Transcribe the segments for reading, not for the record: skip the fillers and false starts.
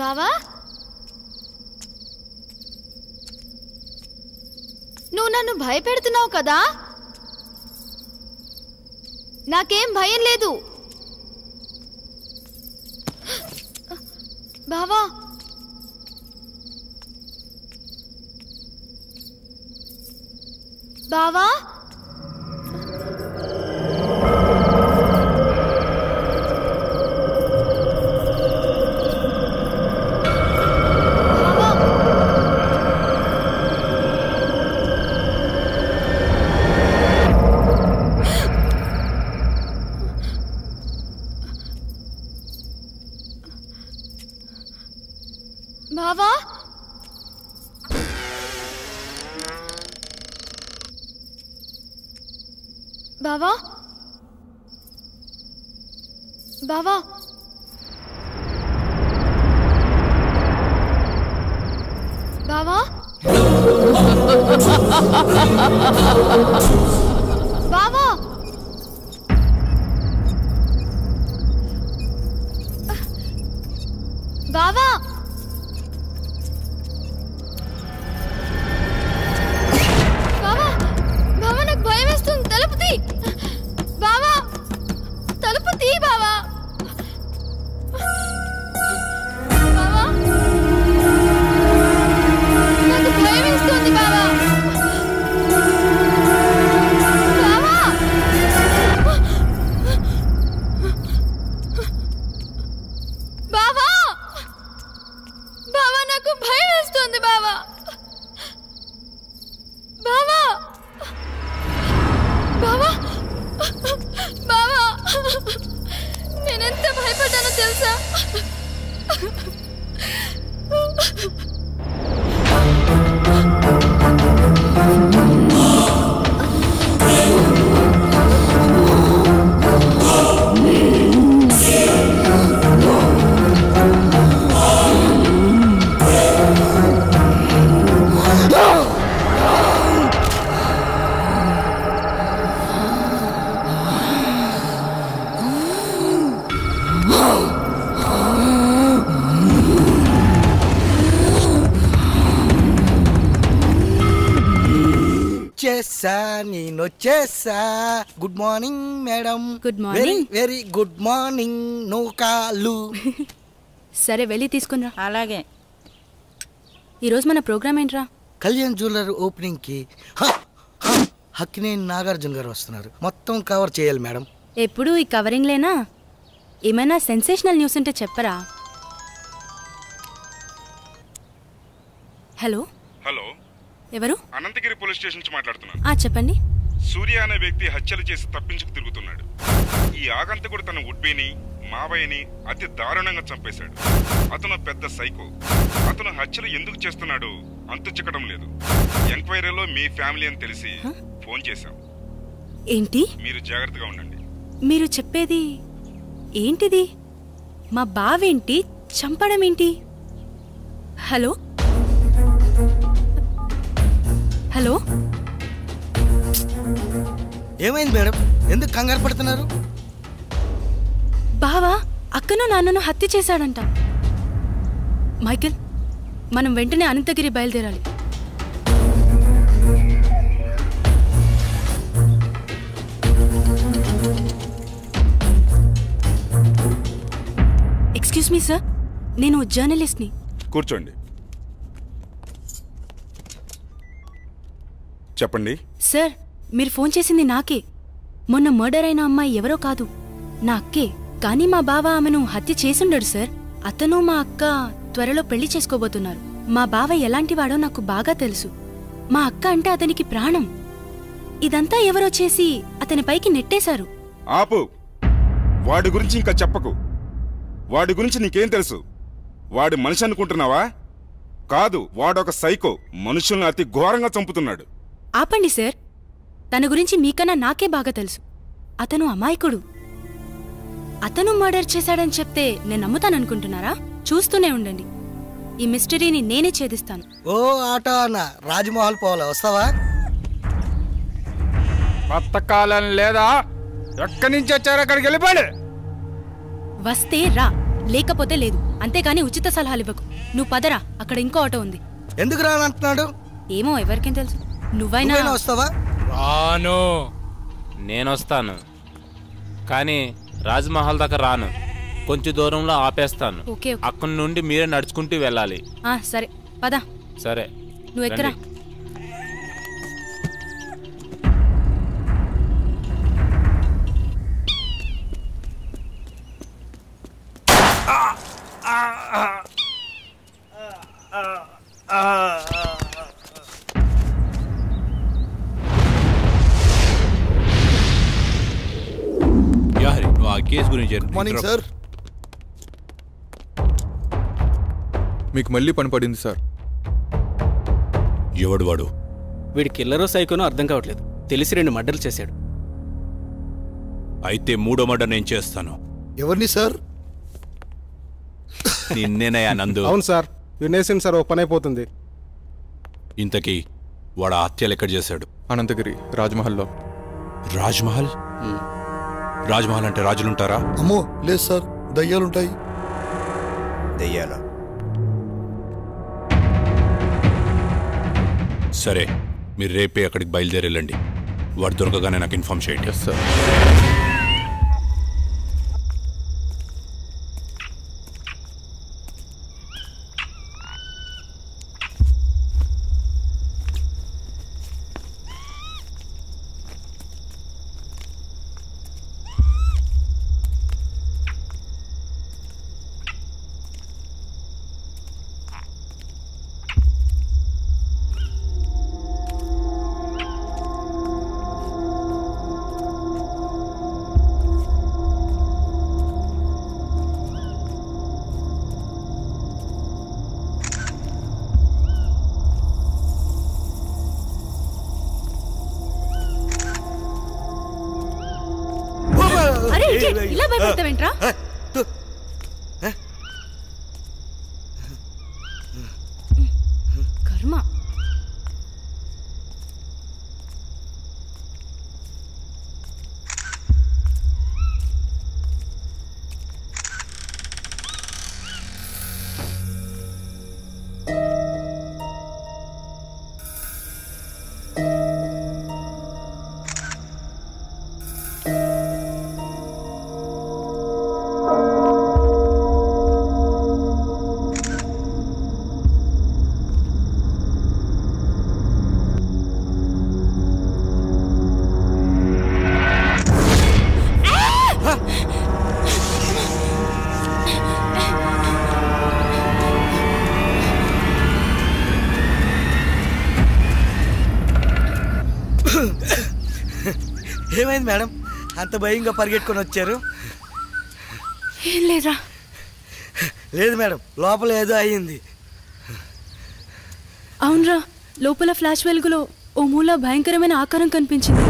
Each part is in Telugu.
బావా, నువ్వు నన్ను భయపెడుతున్నావు కదా? నాకేం భయం లేదు బావా. బావా, బావా, బావా, బావా, బావా, బావా, బావా, నేనెంత భయపడ్డానో తెలుసా? నేను వచ్చేసా. Good morning madam. Good morning. Very good morning. No call. సరే వెళ్ళి తీసుకునిరా. అలాగే. ఈరోజు మన ప్రోగ్రామ్ ఏంట్రా? కళ్యాణ్ జ్యువెలర్ ఓపెనింగ్ కి హక్కినేని నాగార్జున గారు వస్తున్నారు. మొత్తం కవర్ చేయాలి మేడం. ఎప్పుడు ఈ కవరింగ్ లేనా? ఏమైనా సెన్సేషనల్ న్యూస్ ఉంటే చెప్పరా? హలో. హలో, ఎవరు? అనంతగిరి పోలీస్ స్టేషన్ నుంచి మాట్లాడుతున్నాను. చెప్పండి. సూర్య అనే వ్యక్తి హత్యలు చేసి తప్పించుకు తిరుగుతున్నాడు. ఈ ఆగంతకుడు తన ఉడ్బీని మావయ్యని అతి దారుణంగా చంపేశాడు. అతను పెద్ద సైకో. అతను హత్యలు ఎందుకు చేస్తున్నాడు అంతు చిక్కడం లేదు. ఎంక్వైరీలో మీ ఫ్యామిలీ అని తెలిసి ఫోన్ చేశాం. ఏంటి? మీరు జాగ్రత్తగా ఉండండి. మీరు చెప్పేది ఏంటిది? మా బావేంటి చంపడం ఏంటి? Hello hello. ఏమైంది మేడం? ఎందుకు కంగారు పడుతున్నారు? బావా అక్కను నాన్నను హత్య చేశాడంట. మైకేల్, మనం వెంటనే అనంతగిరి బయలుదేరాలి. ఎక్స్క్యూజ్ మీ సార్, నేను జర్నలిస్ట్ని. కూర్చోండి. చెప్పండి సార్. మీరు ఫోన్ చేసింది నాకే. మొన్న మర్డర్ అయిన అమ్మాయి ఎవరో కాదు, నా అక్కే. కానీ మా బావ ఆమెను హత్య చేసుండడు సార్. అతను మా అక్క త్వరలో పెళ్లి చేసుకోబోతున్నారు. మా బావ ఎలాంటివాడో నాకు బాగా తెలుసు. మా అక్క అంటే అతనికి ప్రాణం. ఇదంతా ఎవరో చేసి అతని పైకి నెట్టేశారు. ఆపు. వాడి గురించి ఇంకా చెప్పకు. వాడి గురించి నీకేం తెలుసు? వాడి మనిషి అనుకుంటున్నావా? కాదు, వాడొక సైకో. మనుషుల్ని అతి ఘోరంగా చంపుతున్నాడు. ఆపండి సార్. తన గురించి మీకన్నా నాకే బాగా తెలుసు. అతను అమాయకుడు. అతను మర్డర్ చేశాడని చెప్తే నేను నమ్ముతాననుకుంటున్నారా? చూస్తూనే ఉండండి. ఈ మిస్టరీని నేనే ఛేదిస్తాను. ఓ ఆటో అన్న, రాజమహల్ పోవాలా? వస్తావా? బతకాలని లేదా? ఎక్కడి నుంచి వచ్చారో అక్కడికి వెళ్ళిపోండి. వస్తే రా, లేకపోతే లేదు. అంతేకాని ఉచిత సలహాలు ఇవ్వకు. నువ్వు పదరా, అక్కడ ఇంకో ఆటో ఉంది. ఎందుకు రానంటున్నాడు? ఏమో, ఎవరికేం తెలుసు. నువ్వైనా వస్తావా? రాను. నేనొస్తాను, కానీ రాజ్మహల్ దాకా రాను. కొంచెం దూరంలో ఆపేస్తాను. ఓకే. అక్కడి నుండి మీరే నడుచుకుంటూ వెళ్ళాలి. సరే పద. సరే, నువ్వు ఎక్కరా. నువ్వు ఆ కేసు గురించి మార్నింగ్ సార్. మీకు మళ్ళీ పని పడింది సార్. ఎవడు వాడు? వీడి కిల్లరో సైకోనో అర్థం కావట్లేదు. తెలిసి 2 మర్డర్లు చేశాడు. అయితే 3వ మర్డర్ నేను చేస్తాను. ఎవరిని సార్? నిన్నేనయ్యా నందు. అవును సార్, వినేసింది సార్. ఓ పని అయిపోతుంది. ఇంతకీ వాడు హత్యలు ఎక్కడ చేశాడు? అనంతగిరి రాజ్మహల్లో. రాజ్మహల్? రాజ్మహల్ అంటే రాజులుంటారా? అమ్మో లేదు సార్, దయ్యాలుంటాయి. దయ్యాలా? సరే, మీరు రేపే అక్కడికి బయలుదేరి వెళ్ళండి. వాడు దొరకగానే నాకు ఇన్ఫార్మ్ చేయండి. Yes sir. ఇలా భయపడతావేంట్రా? కర్మ. ఏమైంది మేడం, అంత భయంగా పరిగెట్టుకొని వచ్చారు? ఏం లేదా? లేదు మేడం, లోపల ఏదో అయ్యింది. అవునరా, లోపల ఫ్లాష్ వెలుగులో ఓ మూల భయంకరమైన ఆకారం కనిపించింది.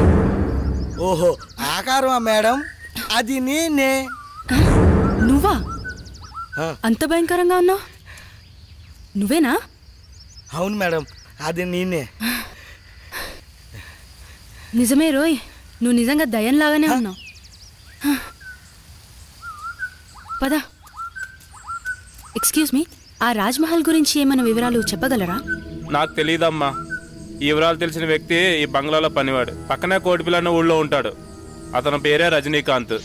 ఓహో, ఆకారమా మేడం? అది నేనే. నువ్వా? అంత భయంకరంగా ఉన్నావు? నువ్వేనా? అవును మేడం, అది నేనే. నిజమే రోయ్, నువ్వు నిజంగా దయ్యంలాగానే ఉన్నావు. పద. ఎక్స్క్యూజ్ మీ, ఆ రాజ్మహల్ గురించి ఏమైనా వివరాలు చెప్పగలరా? నాకు తెలియదమ్మా. ఈ వివరాలు తెలిసిన వ్యక్తి ఈ బంగ్లాలో పనివాడు. పక్కనే కోటిపిల్ల అన్న ఊళ్ళో ఉంటాడు. అతని పేరే రజనీకాంత్.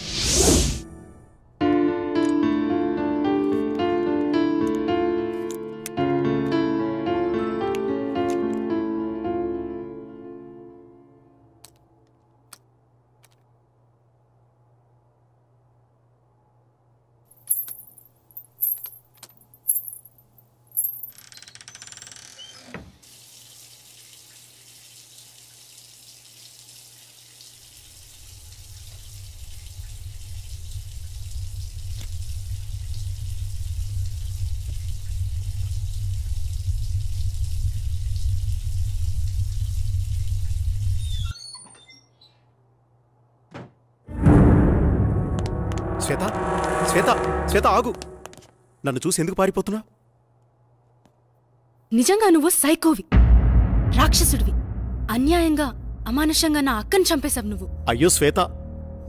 శ్వేత, శ్వేత, శ్వేత ఆగు. నన్ను చూసి ఎందుకు పారిపోతున్నా? నిజంగా నువ్వు సైకోవి, రాక్షసుడివి. అన్యాయంగా అమానుషంగా నా అక్కని చంపేశావు నువ్వు. అయ్యో శ్వేత,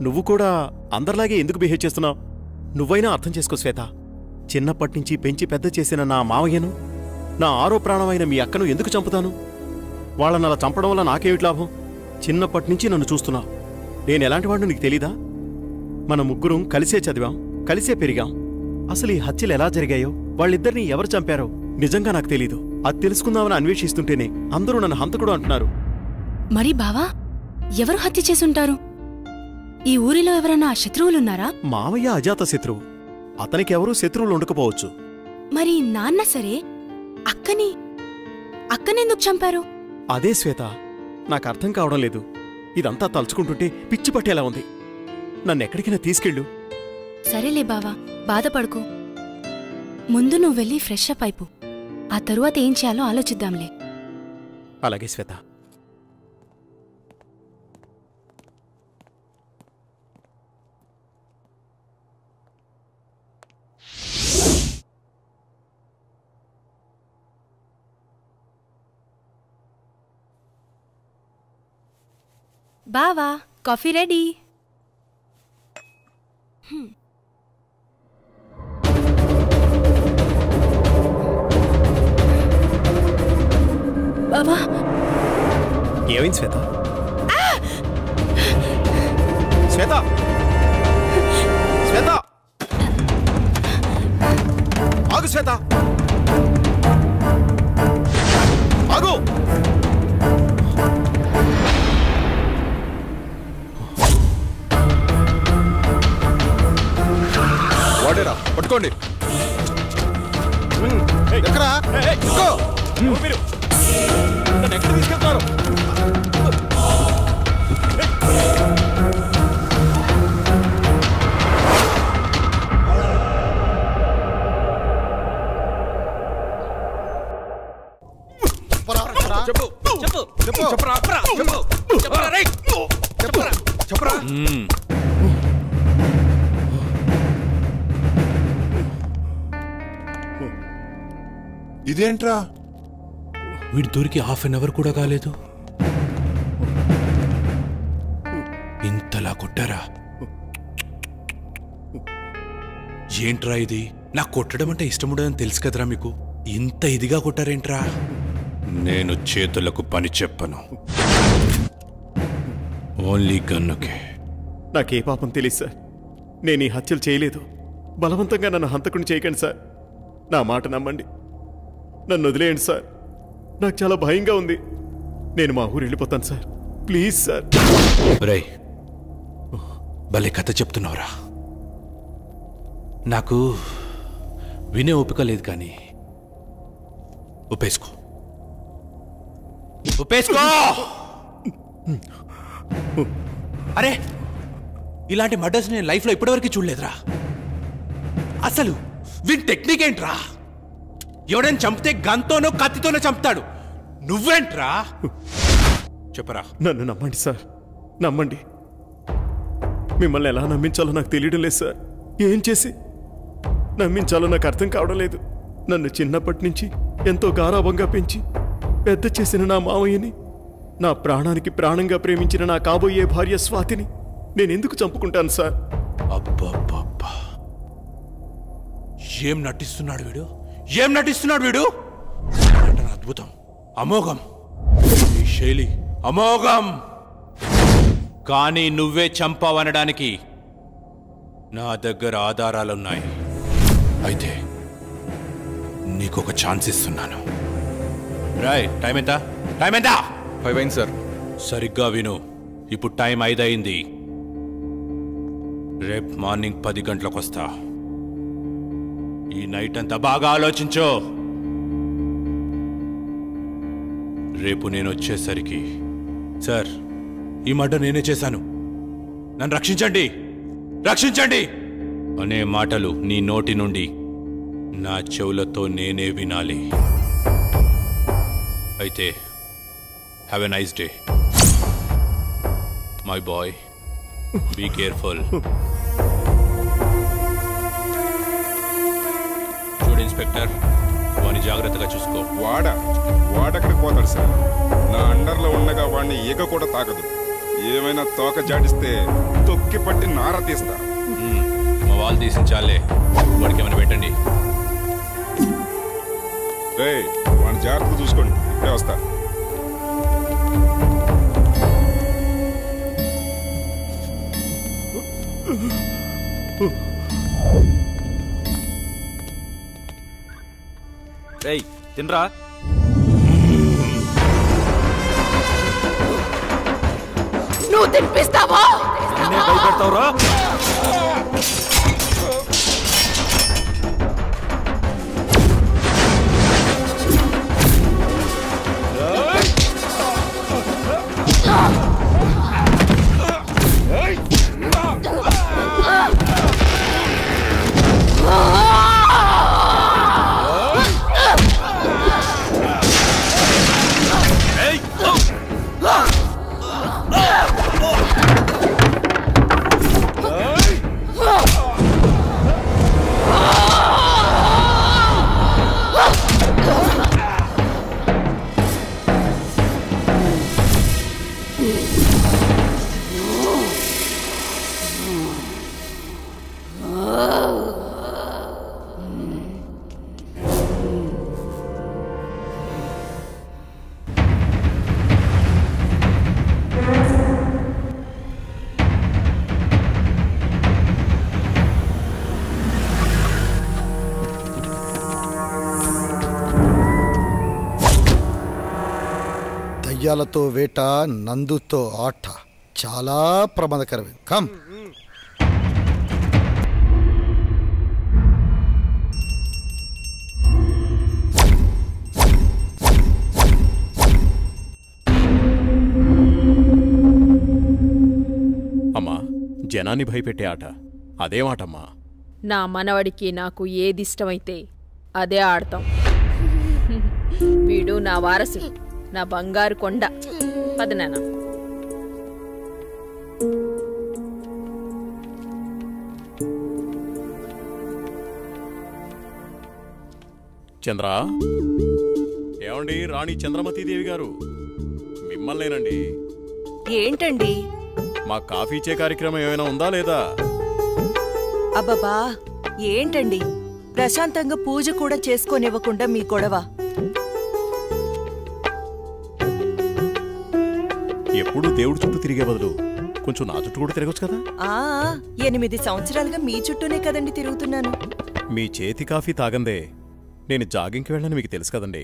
నువ్వు కూడా అందరిలాగే ఎందుకు బిహేవ్ చేస్తున్నావు? నువ్వైనా అర్థం చేసుకో శ్వేత. చిన్నప్పటి నుంచి పెంచి పెద్ద చేసిన నా మావయ్యను, నా ఆరో ప్రాణమైన మీ అక్కను ఎందుకు చంపుతాను? వాళ్ళని అలా చంపడం వల్ల నాకేమిటి లాభం? చిన్నప్పటి నుంచి నన్ను చూస్తున్నావు. నేను ఎలాంటి వాడిని నీకు తెలీదా? మన ముగ్గురం కలిసే చదివాం, కలిసే పెరిగాం. అసలు ఈ హత్యలు ఎలా జరిగాయో, వాళ్ళిద్దరినీ ఎవరు చంపారో నిజంగా నాకు తెలీదు. అది తెలుసుకుందామని అన్వేషిస్తుంటేనే అందరూ నన్ను హంతకుడు అంటున్నారు. మరి బావా, ఎవరు హత్య చేసుంటారు? ఈ ఊరిలో ఎవరన్నా శత్రువులున్నారా? మావయ్య అజాత శత్రువు. అతనికి ఎవరూ శత్రువులు ఉండకపోవచ్చు. మరి నాన్న సరే, అక్కనెందుకు చంపారు? అదే శ్వేత, నాకు అర్థం కావడం లేదు. ఇదంతా తలుచుకుంటుంటే పిచ్చి పట్టేలా ఉంది. నన్నెక్కడికైనా తీసుకెళ్ళు. సరేలే బావా, బాధపడుకో. ముందు నువ్వు వెళ్ళి ఫ్రెష్ అప్ అయిపో. ఆ తరువాత ఏం చేయాలో ఆలోచిద్దాంలే. అలాగే శ్వేత. బావా, కాఫీ రెడీ. బావా, ఏమైంది శ్వేత? శ్వేత, శ్వేత, ఆగు శ్వేత, ఆగు. వాడేరా, పట్టుకోండి. ఎక్కరా? మీరు నన్ను ఎక్కడ తీసుకెళ్తారు? చెప్పు చెప్పు చెప్పు చెప్పరా చెప్పు చెప్పరా రే చెప్పరా చెప్పరా. ఇదేంట్రా, వీడి దొరికి హాఫ్ అన్ అవర్ కూడా కాలేదు, ఇంతలా కొట్టారా? ఏంట్రా ఇది? నాకు కొట్టడం అంటే ఇష్టముండదని తెలుసు కదరా మీకు, ఇంత ఇదిగా కొట్టారేంట్రా? నేను చేతులకు పని చెప్పను, ఓన్లీ గన్నుకే. నాకే పాపం తెలియదు సార్. నేను ఈ హత్యలు చేయలేదు. బలవంతంగా నన్ను హంతకుని చేయకండి సార్. నా మాట నమ్మండి. నన్ను వదిలేయండి సార్. నాకు చాలా భయంగా ఉంది. నేను మా ఊరు వెళ్ళిపోతాను సార్. Please sir. రై, భలే కథ చెప్తున్నావురా. నాకు వినే ఓపిక లేదు, కానీ ఒప్పేసుకో. అరే, ఇలాంటి మర్డర్స్ నేను లైఫ్లో ఇప్పటివరకు చూడలేదురా. అసలు వీని టెక్నిక్ ఏంట్రా? ఎవడైనా చంపితే గన్తోనో కత్తితోనో చంపుతాడు, నువ్వేంట్రా? చెప్పరా. నన్ను నమ్మండి సార్, నమ్మండి. మిమ్మల్ని ఎలా నమ్మించాలో నాకు తెలియడం లేదు సార్. ఏం చేసి నమ్మించాలో నాకు అర్థం కావడం లేదు. నన్ను చిన్నప్పటి నుంచి ఎంతో గారాబంగా పెంచి పెద్ద చేసిన నా మావయ్యని, నా ప్రాణానికి ప్రాణంగా ప్రేమించిన నా కాబోయే భార్య స్వాతిని నేనెందుకు చంపుకుంటాను సార్? అబ్బబ్బబ్బా, ఏం నటిస్తున్నాడు వీడు, ఏం నటిస్తున్నాడు వీడు! అద్భుతం, అమోఘం, ఈ శైలి అమోఘం. కానీ నువ్వే చంపావనడానికి నా దగ్గర ఆధారాలున్నాయి. అయితే నీకొక ఛాన్స్ ఇస్తున్నాను. రాయ్, టైం ఎంత? టైం ఎంత? 5 అయింది సార్. సరిగ్గా విను, ఇప్పుడు టైం 5 అయింది. రేపు మార్నింగ్ 10 గంటలకు వస్తా. ఈ నైట్ అంతా బాగా ఆలోచించో. రేపు నేను వచ్చేసరికి, సార్, ఈ మర్డర్ నేనే చేశాను, నన్ను రక్షించండి, రక్షించండి అనే మాటలు నీ నోటి నుండి నా చెవులతో నేనే వినాలి. అయితే have a nice day my boy. Be careful. చూడు ఇన్స్పెక్టర్, వాడిని జాగ్రత్తగా చూసుకో. వాడెక్కడికి పోతాడు సార్? నా అండర్లో ఉండగా వాడిని ఈగ కూడా తాకదు. ఏమైనా తోక జాడిస్తే తొక్కి పట్టి నార తీస్తా. మా వాళ్ళు తీసించాలే, వాడికి ఏమైనా పెట్టండి. వాడిని జాగ్రత్తగా చూసుకోండి, ఇప్పుడే వస్తా. తినరా. నువ్వు తినిపిస్తావా? భయపెడతావురా. దయ్యాలతో వేట, నందుతో ఆట చాలా ప్రమాదకరమే. కమ్. అమ్మా, జనాన్ని భయపెట్టే ఆట అదేమాటమ్మా? నా మనవడికి నాకు ఏదిష్టమైతే అదే ఆడతాం. వీడు నా వారసుడు, నా బంగారు కొండ. పదనానా. చంద్ర, ఏమండి రాణి చంద్రమతీదేవి గారు, మిమ్మల్నేనండి. ఏంటండి? మా కాఫీ ఇచ్చే కార్యక్రమం ఏమైనా ఉందా లేదా? అబ్బబ్బా, ఏంటండి ప్రశాంతంగా పూజ కూడా చేసుకోనివ్వకుండా మీ గొడవ? ఎప్పుడూ దేవుడి చుట్టూ తిరిగే బదులు కొంచెం నా చుట్టూ కూడా తిరగచ్చు కదా. 8 సంవత్సరాలుగా మీ చుట్టూనే కదండి తిరుగుతున్నాను. మీ చేతి కాఫీ తాగందే నేను జాగింగ్కి వెళ్ళని మీకు తెలుసు కదండి.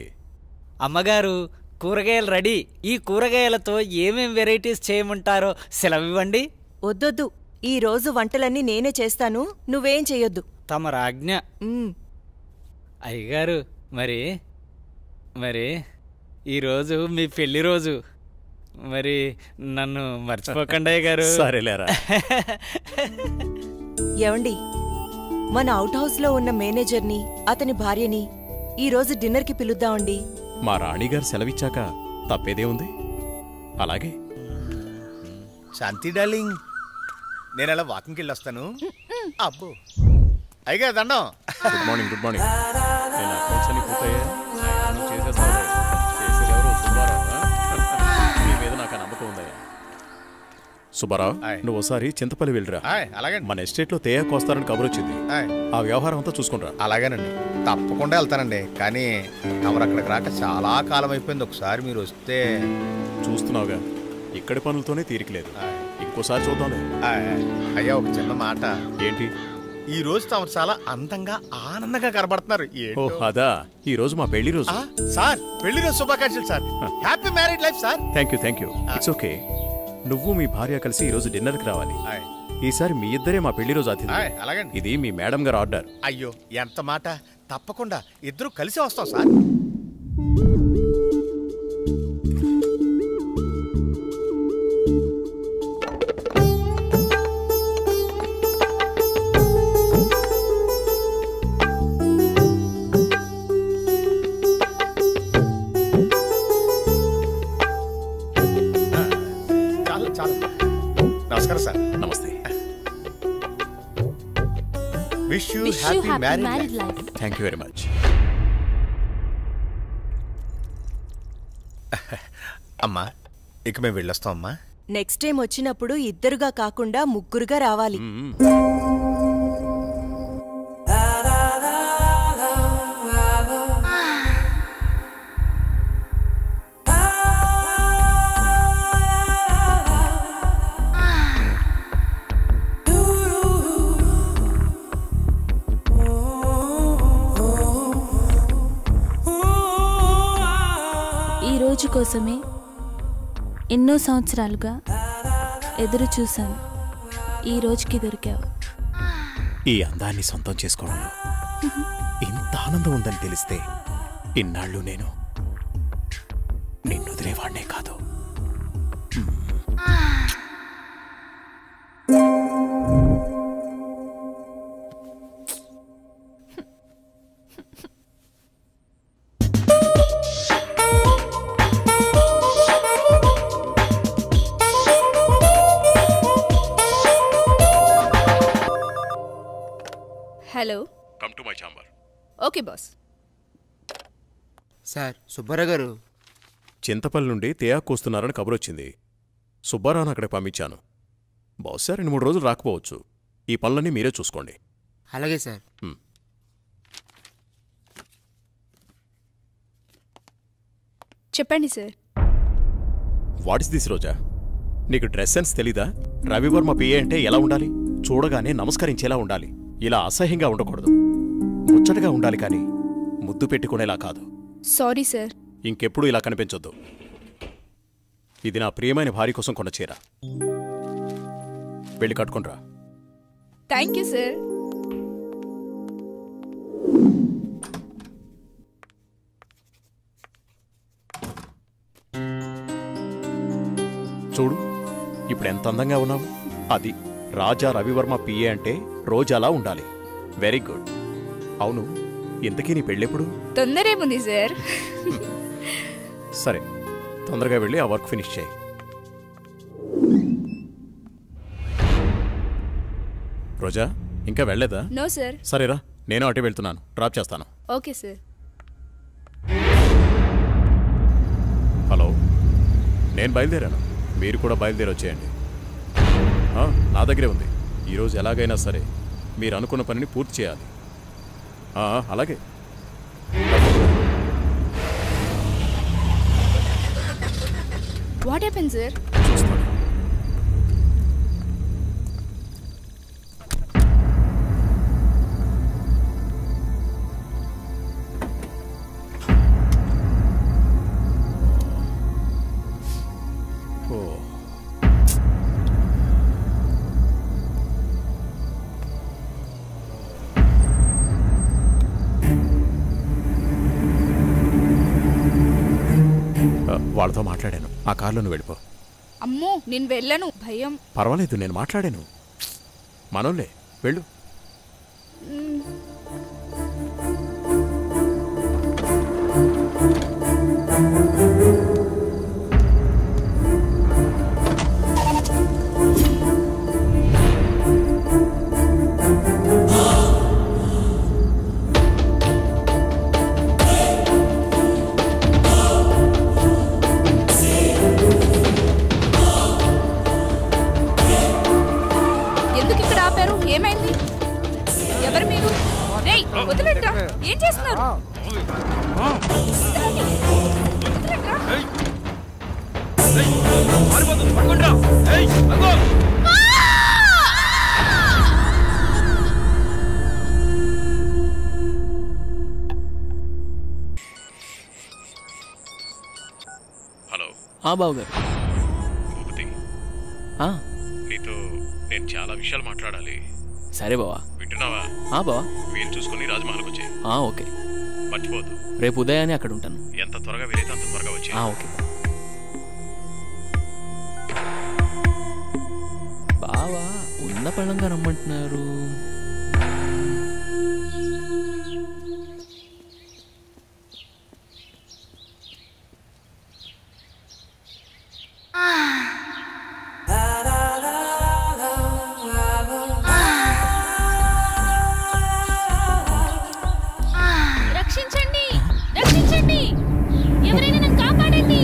అమ్మగారు, కూరగాయలు రెడీ. ఈ కూరగాయలతో ఏమేం వెరైటీస్ చేయమంటారో సెలవివ్వండి. వద్దొద్దు, ఈ రోజు వంటలన్నీ నేనే చేస్తాను, నువ్వేం చెయ్యొద్దు. తమ రాజ్ఞ. అయ్యగారు, మరి ఈరోజు మీ పెళ్లి రోజు. మరి నన్ను మర్చిపోకండి అయ్యగారు. సరేలేరా. ఏమండి, మన అవుట్ హౌస్ లో ఉన్న మేనేజర్ని, అతని భార్యని ఈ రోజు డిన్నర్ కి పిలుద్దామండి. మా రాణిగారు సెలవిచ్చాక తప్పేదే ఉంది. అలాగే. శాంతి డార్లింగ్, నేను అలా వాకింగ్కి వెళ్ళొస్తాను. అబ్బో అయ్యగా దండం. Good morning. Good morning. నేను అకౌంట్స్ అన్ని పూర్తయ్యా చేసేస్తాను. చేసేదెవరు? సుబ్బారావు. నీ మీద నాకు నమ్మకం ఉందయ్యా. సుబ్బారావు, నువ్వు ఒకసారి చింతపల్లి వెళ్ళిరా. మన ఎస్టేట్ లో తేయాకు వస్తారని కబురు వచ్చింది. ఆ వ్యవహారం అంతా చూసుకుంటా. అలాగేనండి, తప్పకుండా వెళ్తానండి. కానీ తమరు అక్కడికి రాక చాలా కాలం అయిపోయింది. ఒకసారి మీరు వస్తే. చూస్తున్నావుగా, ఇక్కడి పనులతోనే తీరికలేదు. ఇంకోసారి చూద్దాంలే. అయ్యా, ఒక చిన్న మాట. ఏంటి? ఈ రోజు తమరు చాలా అందంగా ఆనందంగా కనబడుతున్నారు. అదా, ఈ రోజు మా పెళ్లి రోజు. సార్, పెళ్లి రోజు శుభాకాంక్షలు sir. Happy married life sir. Thank you. It's okay. నువ్వు మీ భార్య కలిసి ఈ రోజు డిన్నర్కి రావాలి. ఈసారి మీ ఇద్దరే మా పెళ్లి రోజు అతిథి. ఇది మీ మేడం గారు ఆర్డర్. అయ్యో, ఎంత మాట. తప్పకుండా ఇద్దరు కలిసి వస్తాం సార్. నమస్కారం సార్. నమస్తే. Wish you happy married life. Thank you very much. అమ్మా, ఇక మేము వెళ్ళొస్తాం అమ్మా. నెక్స్ట్ టైం వచ్చినప్పుడు ఇద్దరుగా కాకుండా ముగ్గురుగా రావాలి. ఈ రోజు కోసమే ఎన్నో సంవత్సరాలుగా ఎదురు చూశాను. ఈ రోజుకి దొరికావు. ఈ అందాన్ని సొంతం చేసుకోవడంలో ఇంత ఆనందం ఉందని తెలిస్తే ఇన్నాళ్ళు నేను నిన్ను వదిలేవాడినే కాదు. Hello, come to my chamber. Okay boss. Sir Subbarao గారు చింతపల్లి నుండి తేయాకు వస్తున్నారని కబురొచ్చింది. సుబ్బారావును అక్కడికి పంపించాను. బహుశా 2-3 రోజులు రాకపోవచ్చు. ఈ పనులన్నీ మీరే చూసుకోండి. అలాగే సార్. చెప్పండి సార్. వాట్ ఇస్ దిస్ రోజా? నీకు డ్రెస్ సెన్స్ తెలీదా? రవివర్మ పిఏ అంటే ఎలా ఉండాలి? చూడగానే నమస్కరించేలా ఉండాలి. ఇలా అసహ్యంగా ఉండకూడదు. ముచ్చటగా ఉండాలి, కానీ ముద్దు పెట్టుకునేలా కాదు. Sorry sir. ఇంకెప్పుడు ఇలా కనిపించొద్దు. ఇది నా ప్రియమైన భార్య కోసం కొన్న చీర. వెళ్ళి కట్టుకుంట్రా. Thank you sir. చూడు, ఇప్పుడు ఎంత అందంగా ఉన్నావు. అది రాజా రవివర్మ పిఏ అంటే రోజాలా ఉండాలి. Very good. అవును, ఇంతకీ నీ పెళ్ళెప్పుడు? తొందరేముంది సార్. సరే, తొందరగా వెళ్ళి ఆ వర్క్ ఫినిష్ చేయి. రోజా, ఇంకా వెళ్ళలేదా? No sir. సరేరా, నేను అటే వెళ్తున్నాను. డ్రాప్ చేస్తాను. Okay sir. హలో, నేను బయలుదేరాను. మీరు కూడా బయలుదేరి వచ్చేయండి. నా దగ్గరే ఉంది. ఈరోజు ఎలాగైనా సరే మీరు అనుకున్న పనిని పూర్తి చేయాలి. అలాగే. What happen sir? చూస్తాను. వాళ్ళతో మాట్లాడాను. ఆ కార్లో నువ్వు వెళ్ళిపో. అమ్మో, నేను వెళ్ళను, భయం. పర్వాలేదు, నేను మాట్లాడాను. మనోళ్ళే, వెళ్ళు. ఏమైంది? ఎవరు మీరు? రేయ్, వదిలేంట్రా. ఏం చేస్తున్నారు? హలో. బావుగారు. భూపతి, నీతో నేను చాలా విషయాలు మాట్లాడాలి. సరే బావా. వింటున్నావా? బావా. వీలు చూసుకుని రాజమహల్కి వచ్చే. ఓకే. మర్చిపోద్దు. రేపు ఉదయాన్నే అక్కడ ఉంటాను. ఎంత త్వరగా వీలైతే అంత త్వరగా వచ్చే. ఓకే. బావా ఉన్న పళ్ళంగా రమ్మంటున్నారు. రక్షించండి, రక్షించండి, ఎవరైనా నన్ను కాపాడండి.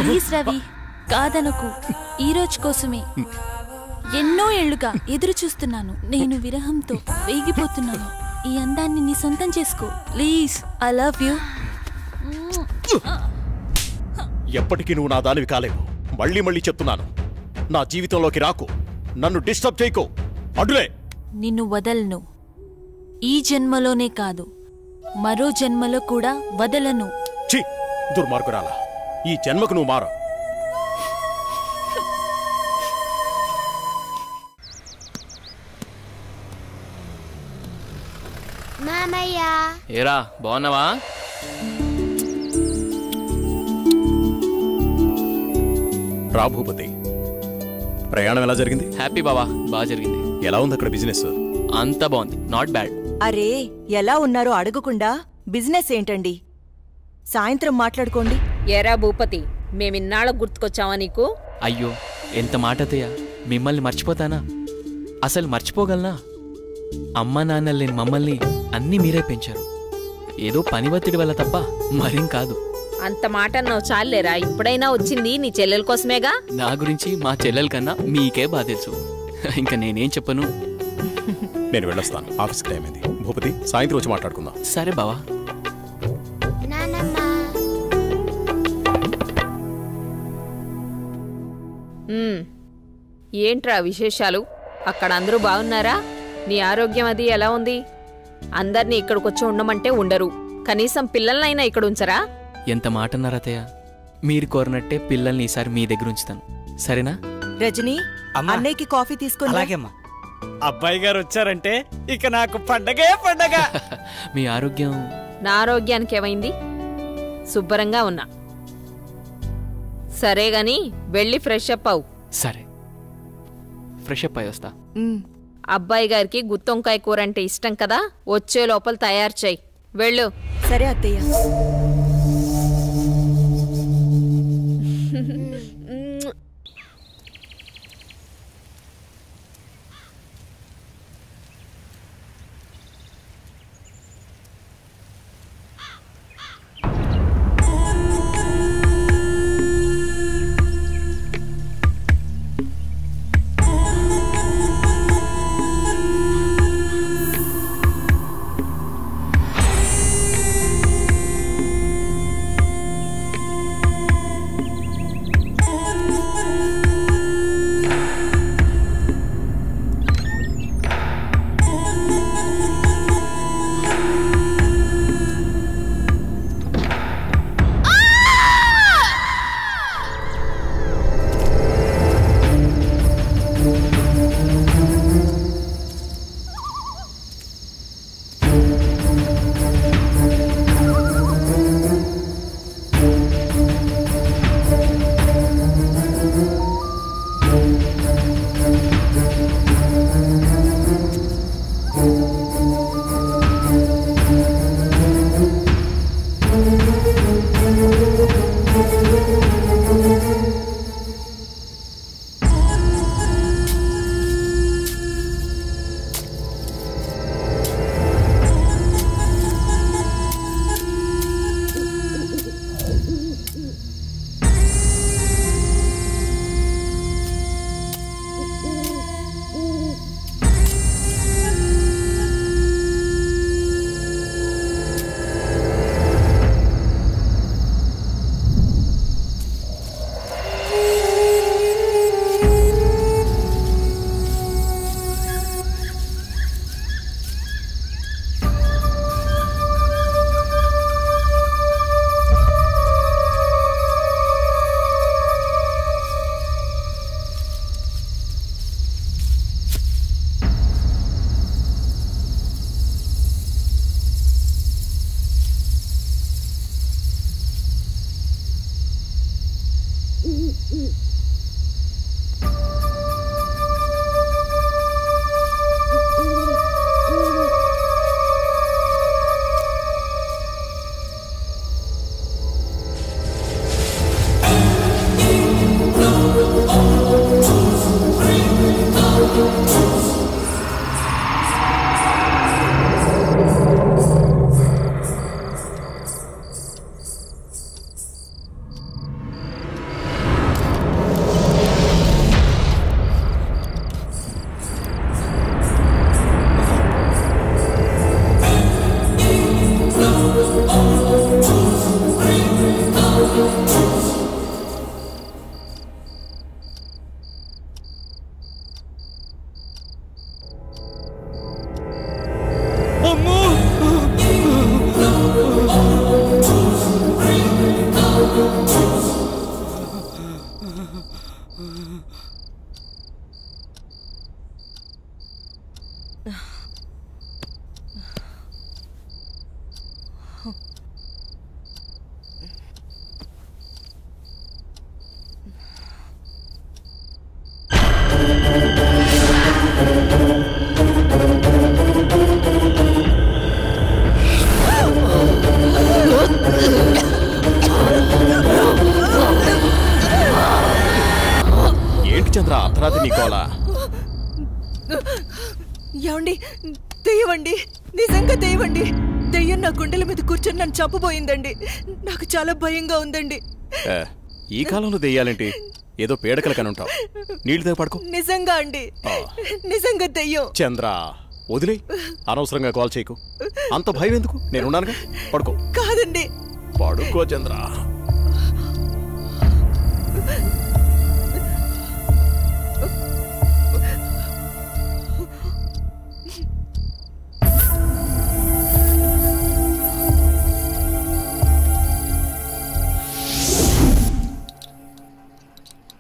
ప్లీజ్ రవి కాదనకు. ఈ రోజు కోసమే ఎన్నో ఏళ్లుగా ఎదురు చూస్తున్నాను. నేను విరహంతో వేగిపోతున్నాను. ఈ అందాన్ని నీ సొంతం చేసుకో ప్లీజ్. I love you. ఎప్పటికీ నువ్వు నా దానివి కాలేవు. మళ్ళీ మళ్ళీ చెప్తున్నాను, నా జీవితంలోకి రాకు, నన్ను డిస్టర్బ్ చేయకు. అడ్డులే. నిన్ను వదలను. ఈ జన్మలోనే కాదు, మరో జన్మలో కూడా వదలను. ఛీ, దుర్మార్గురాలా, ఈ జన్మకు నువ్వు మారు. మామయ్య ఏరా బాగున్నావా? రా భూపతి, ప్రయాణం ఎలా జరిగింది? హ్యాపీ బావా, బాగా జరిగింది. ఎలా ఉంది అక్కడ బిజినెస్? అంతా బాగుంది, నాట్ బ్యాడ్. అరే ఎలా ఉన్నారో అడగకుండా బిజినెస్ ఏంటండి? సాయంత్రం మాట్లాడుకోండి. ఏరా భూపతి, మేమిన్నాళ్ళకు గుర్తుకొచ్చావా నీకు? అయ్యో ఎంత మాట అత్తయ్య, మిమ్మల్ని మర్చిపోతానా? అసలు మర్చిపోగలనా? అమ్మా నాన్న లేని మమ్మల్ని అన్నీ మీరే పెంచారు. ఏదో పని ఒత్తిడి వల్ల తప్ప మరేం కాదు. అంత మాట అన్నావు చాలేరా. ఇప్పుడైనా వచ్చింది నీ చెల్లెల కోసమేగా. నా గురించి మా చెల్లెల కన్నా మీకే బాగా తెలుసు. ఇంకా నేనేం చెప్పను. నేను వెళ్ళొస్తాను, ఆఫీస్కి టైం అయింది. భూపతి, సాయంత్రం వచ్చి మాట్లాడుకుందాం. సరే బావా. ఏంట్రా విశేషాలు? అక్కడ అందరూ బాగున్నారా? నీ ఆరోగ్యం అది ఎలా ఉంది? అందర్నీ ఇక్కడికొచ్చి ఉండమంటే ఉండరు, కనీసం పిల్లలనైనా ఇక్కడ ఉంచరా? ఎంత మాట అన్నారు అత్తయ్య. మీరు కోరినట్టే పిల్లల్ని ఈసారి మీ దగ్గర ఉంచుతాను, సరేనా? రజనీ, అన్నయ్యకి కాఫీ తీసుకొని. అలాగేమ్మా. అబ్బాయి గారు వచ్చారంటే ఇక నాకు పండగే పండగ. మీ ఆరోగ్యం? నా ఆరోగ్యానికి ఏమైంది? శుభ్రంగా ఉన్నా. సరే గాని వెళ్ళి ఫ్రెష్ అప్ అవు. సరే, ఫ్రెష్ అప్ అయి వస్తా. అబ్బాయి గారికి గుత్తొంకాయ కూర అంటే ఇష్టం కదా, వచ్చే లోపల తయారు చేయి. వెళ్ళు. సరే అత్తయ్య. అర్ధరాత్రి నీకోలా ఏమండి దెయ్యమండి, నిజంగా దెయ్యమండి. దెయ్యం నా గుండెల మీద కూర్చొని నన్ను చంపబోయిందండి. నాకు చాలా భయంగా ఉందండి. ఈ కాలంలో దెయ్యాలేంటి? ఏదో పేడకలు కనుంటావు. నీళ్ళు దగ్గర పడుకో. నిజంగా అండి, నిజంగా దెయ్యం. చంద్ర వదిలే, అనవసరంగా కాల్ చేయకు. అంత భయం ఎందుకు? నేనున్నానుగా, పడుకో. కాదండి, పడుకో చంద్ర.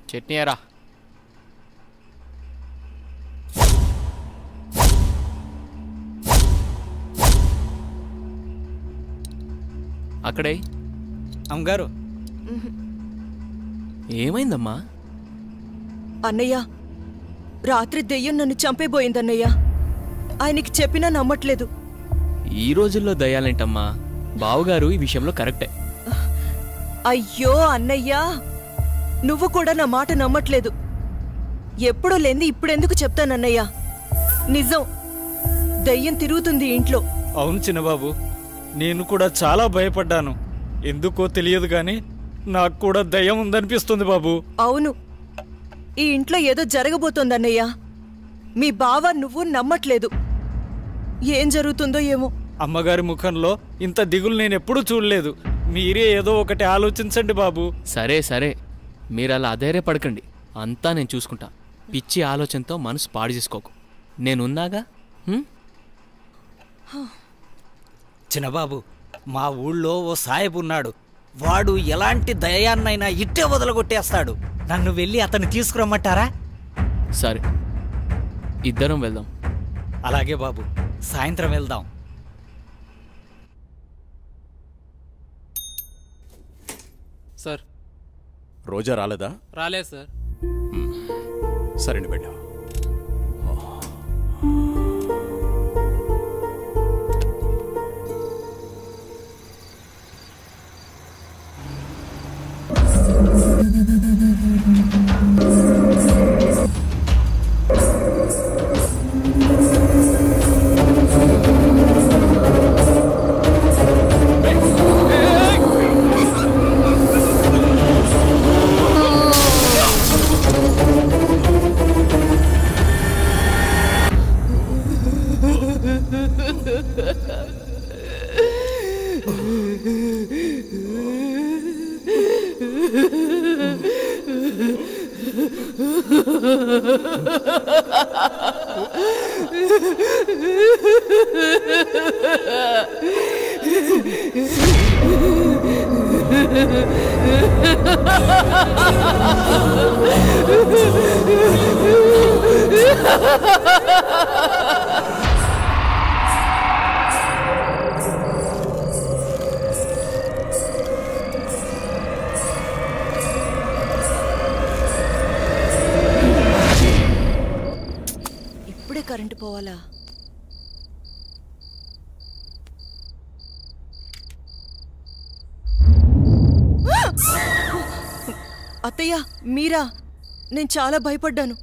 చట్నీ ఎరా. అక్కడే అమ్మగారు. ఏమైందమ్మా? అన్నయ్య, రాత్రి దెయ్యం నన్ను చంపేబోయిందన్నయ్య. ఆయనకి చెప్పినా నమ్మట్లేదు. ఈ రోజుల్లో దయ్యాలేంటమ్మా? బావుగారు ఈ విషయంలో కరెక్టే. అయ్యో అన్నయ్యా, నువ్వు కూడా నా మాట నమ్మట్లేదు. ఎప్పుడూ లేంది ఇప్పుడెందుకు చెప్తానన్నయ్యా? నిజం, దయ్యం తిరుగుతుంది ఇంట్లో. అవును చిన్నబాబు, నేను కూడా చాలా భయపడ్డాను. ఎందుకో తెలియదు కానీ నాకు కూడా దయ్యం ఉందనిపిస్తుంది బాబు. అవును, ఈ ఇంట్లో ఏదో జరగబోతోందన్నయ్యా. మీ బావ నువ్వు నమ్మట్లేదు. ఏం జరుగుతుందో ఏమో. అమ్మగారి ముఖంలో ఇంత దిగులు నేనెప్పుడూ చూడలేదు. మీరే ఏదో ఒకటి ఆలోచించండి బాబు. సరే సరే, మీరు అలా అధైర్యపడకండి. అంతా నేను చూసుకుంటా. పిచ్చి ఆలోచనతో మనసు పాడు చేసుకోకు. నేనున్నాగా. చిన్నబాబు, మా ఊళ్ళో ఓ సాయబు ఉన్నాడు. వాడు ఎలాంటి దయాన్నైనా ఇట్టే వదలగొట్టేస్తాడు. నన్ను వెళ్ళి అతన్ని తీసుకురమ్మంటారా? సరే, ఇద్దరం వెళ్దాం. అలాగే బాబు, సాయంత్రం వెళ్దాం. సార్, రోజా రాలేదా? రాలేదు సార్. సరేండి, వెళ్ళా. ఇప్పుడే కరెంటు పోవాలా? అత్తయ్య, మీరా? నేను చాలా భయపడ్డాను.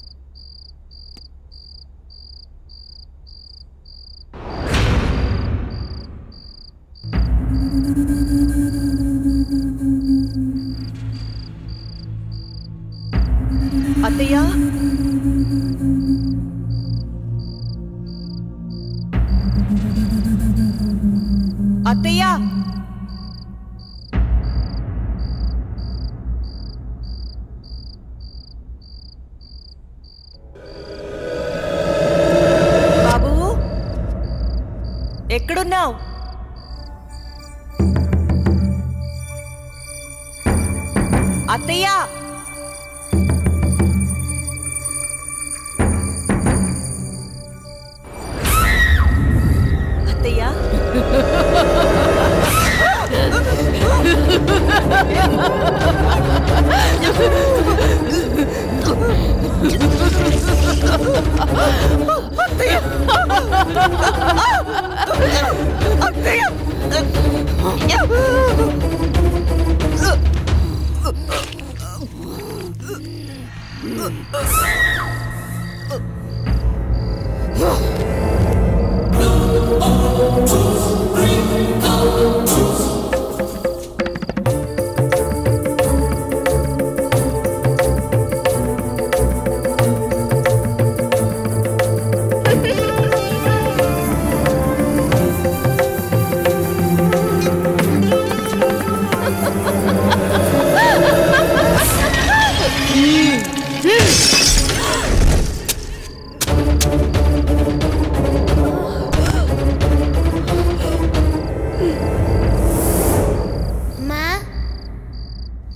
అత్తయ్య, అత్తయ్య, బాబు ఎక్కడున్నావు? అత్తయ్య, అత్తయ్య,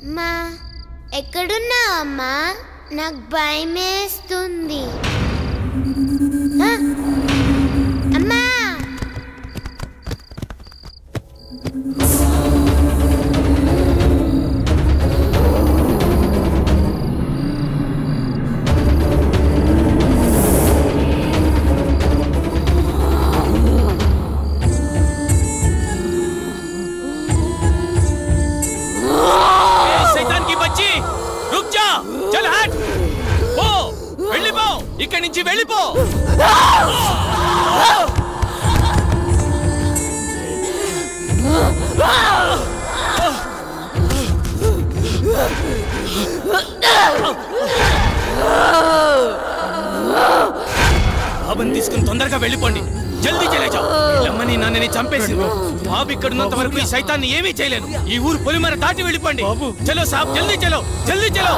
అమ్మా ఎక్కడున్నావు అమ్మా? నాకు భయమేస్తుంది. అమ్మా ఇక్కడి నుంచి వెళ్ళిపో. బాబుని తీసుకుని తొందరగా వెళ్ళిపోండి. జల్దీ చలేజా. లమ్మని నన్నని చంపేసింది. బాబు ఇక్కడున్నంత వరకు ఈ సైతాన్ని ఏమీ చేయలేను. ఈ ఊరు పొలిమర దాటి వెళ్ళిపోండి. చలో సాబ్, జల్దీ చలో, జల్దీ చలో.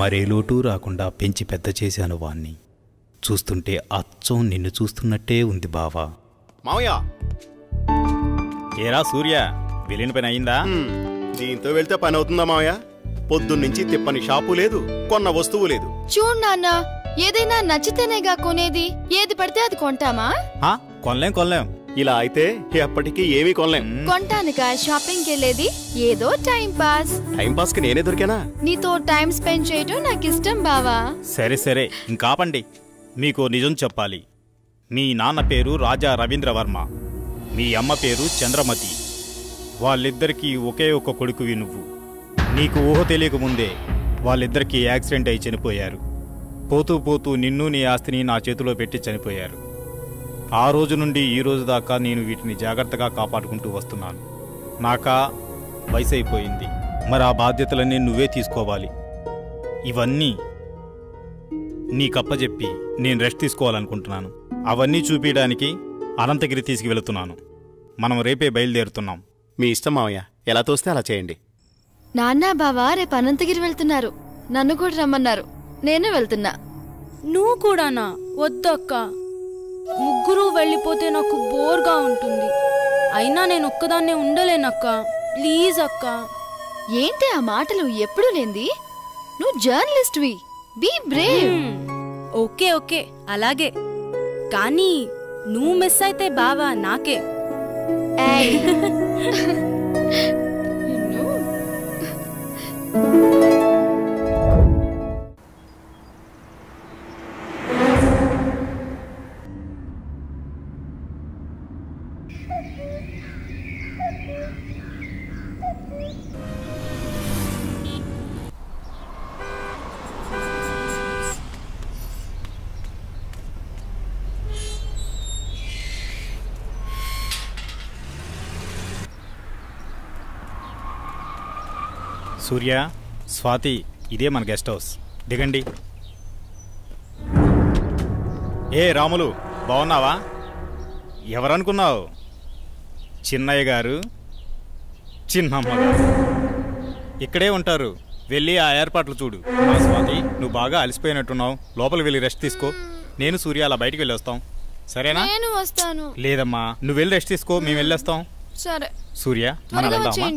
మరే లోటు రాకుండా పెంచి పెద్ద చేశాను వాణ్ణి. చూస్తుంటే అచ్చం నిన్ను చూస్తున్నట్టే ఉంది బావా. మావయ్య, ఏరా సూర్య, వెళ్ళిన పని అయిందా? దీంతో వెళ్తే పని అవుతుందా మావయ్య? పొద్దున్నుంచి తిప్పని షాపు లేదు, కొన్న వస్తువు లేదు. చూడు నాన్న, ఏదైనా నచ్చితేనేగా కొనేది. ఏది పడితే అది కొంటామా? కొనలేం. ఇలా అయితే ఎప్పటికీ ఏమీ కొనలేం. కొంటానుగా షాపింగ్కి వెళ్ళేది. ఏదో టైం పాస్. టైం పాస్ కి నేనే దొరికానా? నీతో టైం స్పెండ్ చేయటం నాకు ఇష్టం బావా. సరే ఇంకాపండి. మీకు నిజం చెప్పాలి. మీ నాన్న పేరు రాజా రవీంద్రవర్మ, మీ అమ్మ పేరు చంద్రమతి. వాళ్ళిద్దరికీ ఒకే ఒక కొడుకువి నువ్వు. నీకు ఊహ తెలియక ముందే వాళ్ళిద్దరికీ యాక్సిడెంట్ అయి చనిపోయారు. పోతూ నిన్ను నీ ఆస్తిని నా చేతిలో పెట్టి చనిపోయారు. ఆ రోజు నుండి ఈ రోజు దాకా నేను వీటిని జాగ్రత్తగా కాపాడుకుంటూ వస్తున్నాను. నాకా వయసు అయిపోయింది. మరి ఆ బాధ్యతలన్నీ నువ్వే తీసుకోవాలి. ఇవన్నీ నీకప్పచెప్పి నేను రెస్ట్ తీసుకోవాలనుకుంటున్నాను. అవన్నీ చూపించడానికి అనంతగిరి తీసుకువెళుతున్నాను. మనం రేపే బయలుదేరుతున్నాం. మీ ఇష్టం మావయ్య, ఎలా తోస్తే అలా చేయండి. నాన్న బావా రేపు అనంతగిరి వెళ్తున్నారు. నన్ను కూడా రమ్మన్నారు. నేను వెళ్తున్నా. నువ్వు కూడానా? వద్దక్క, ముగ్గురు వెళ్ళిపోతే నాకు బోర్గా ఉంటుంది. అయినా నేను ఒక్కదాన్నే ఉండలేనక్క. ప్లీజ్ అక్క. ఏంటి ఆ మాటలు? ఎప్పుడు లేంది. నువ్వు జర్నలిస్ట్వి. Be Brave. ఓకే అలాగే. కానీ నువ్వు మిస్ అయితే బావా నాకే. సూర్య, స్వాతి, ఇదే మన గెస్ట్ హౌస్. దిగండి. ఏ రాములు, బాగున్నావా? ఎవరనుకున్నావు? చిన్నయ్య గారు, చిన్నమ్మ గారు ఇక్కడే ఉంటారు. వెళ్ళి ఆ ఏర్పాట్లు చూడు. స్వాతి, నువ్వు బాగా అలసిపోయినట్టున్నావు. లోపలికి వెళ్ళి రెస్ట్ తీసుకో. నేను సూర్య అలా బయటికి వెళ్ళి వస్తాం. సరేనా? నేను వస్తాను. లేదమ్మా, నువ్వు వెళ్ళి రెస్ట్ తీసుకో, మేము వెళ్ళొస్తాం. సరే సూర్య, మనం వెళ్దామా?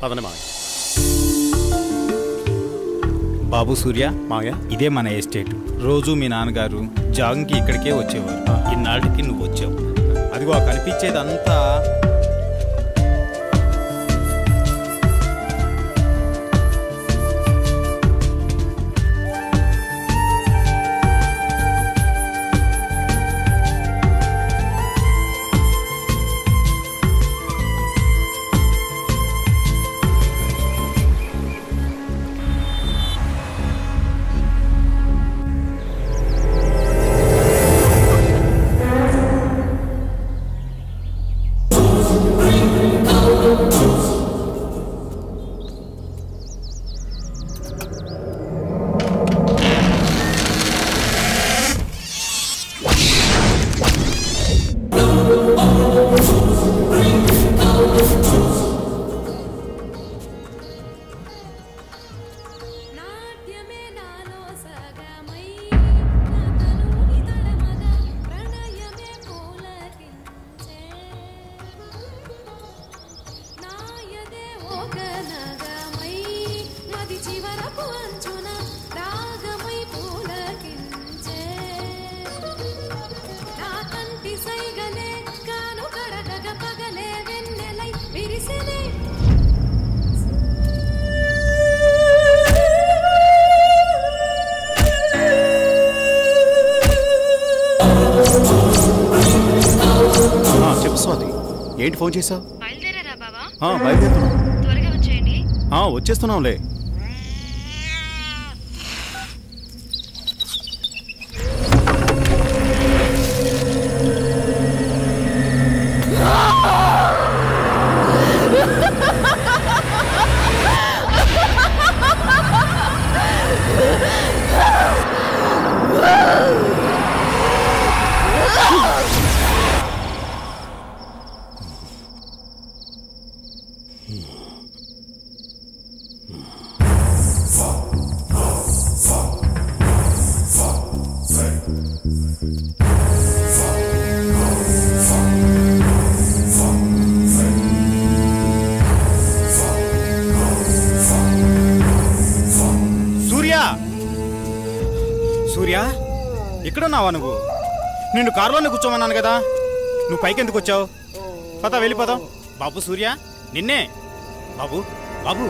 పదనే మావయ్య. బాబు సూర్య, మావయ్య, ఇదే మన ఎస్టేట్. రోజు మీ నాన్నగారు జాగింగ్కి ఇక్కడికే వచ్చేవారు. ఇన్నాళ్ళకి నువ్వు వచ్చావు. అదిగో కనిపించేదంతా ఏంటి ఫోన్ చేసావు? బయలుదేరారా బావా? బయలుదేరుతున్నాం. త్వరగా వచ్చేయండి. వచ్చేస్తున్నాంలే. సూర్య, ఇక్కడున్నావా నువ్వు? నిన్ను కారులోనే కూర్చోమన్నాను కదా, నువ్వు పైకి ఎందుకు వచ్చావు? పద, వెళ్ళిపోదాం. బాబు సూర్య, నిన్నే. బాబు, బాబు.